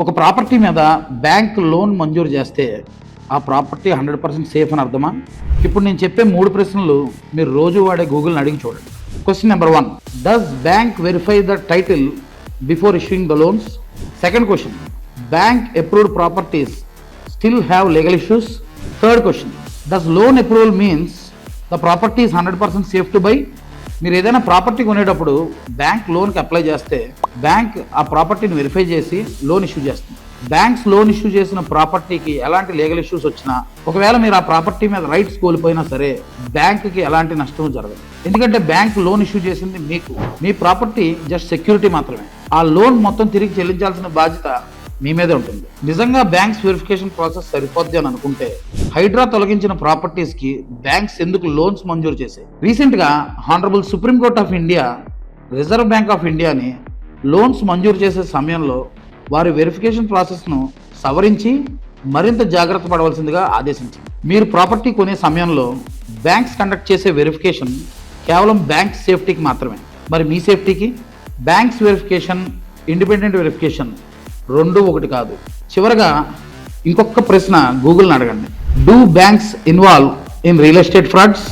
ఒక ప్రాపర్టీ మీద bank loan మంజూరు చేస్తే ఆ ప్రాపర్టీ 100% సేఫ్ అని అర్థమా? ఇప్పుడు నేను చెప్పే 3 ప్రశ్నలు మీరు రోజు వాడే గూగుల్ని అడిగి చూడండి. Question number 1, does bank verify the title before issuing the loans? Second question, bank approved properties still have legal issues? Third question, does loan approval means the property is 100% safe to buy? మీరు ఏదైనా property కొనేటప్పుడు bank లోన్కి apply చేస్తే bank ఆ ప్రాపర్టీని verify చేసి loan issue చేస్తుంది. Banks loan issue చేసిన ప్రాపర్టీకి ఎలాంటి లీగల్ ఇష్యూస్ వచ్చినా, ఒకవేళ మీరు ఆ ప్రాపర్టీ మీద రైట్స్ కోల్పోయినా సరే బ్యాంక్కి ఎలాంటి నష్టం జరగదు. ఎందుకంటే బ్యాంక్ లోన్ ఇష్యూ చేసింది మీకు, మీ ప్రాపర్టీ జస్ట్ సెక్యూరిటీ మాత్రమే. ఆ లోన్ మొత్తం తిరిగి చెల్లించాల్సిన బాధ్యత మీ మీదే ఉంటుంది. నిజంగా బ్యాంక్స్ వెరిఫికేషన్ ప్రాసెస్ సరిపోద్ది అని అనుకుంటే హైడ్రా తొలగించిన ప్రాపర్టీస్ కి బ్యాంక్స్ ఎందుకు లోన్స్ మంజూరు చేశాయి? రీసెంట్ గా honourable supreme court of India reserve bank of ఇండియాని లోన్స్ మంజూరు చేసే సమయంలో వారి వెరిఫికేషన్ ప్రాసెస్ ను సవరించి మరింత జాగ్రత్త పడవలసిందిగా ఆదేశించింది. మీరు ప్రాపర్టీ కొనే సమయంలో బ్యాంక్స్ కండక్ట్ చేసే వెరిఫికేషన్ కేవలం బ్యాంక్ సేఫ్టీకి మాత్రమే. మరి మీ సేఫ్టీకి బ్యాంక్స్ వెరిఫికేషన్, ఇండిపెండెంట్ వెరిఫికేషన్ రెండు ఒకటి కాదు. చివరగా ఇంకొక ప్రశ్న గూగుల్ని అడగండి. Do banks involve in real estate frauds?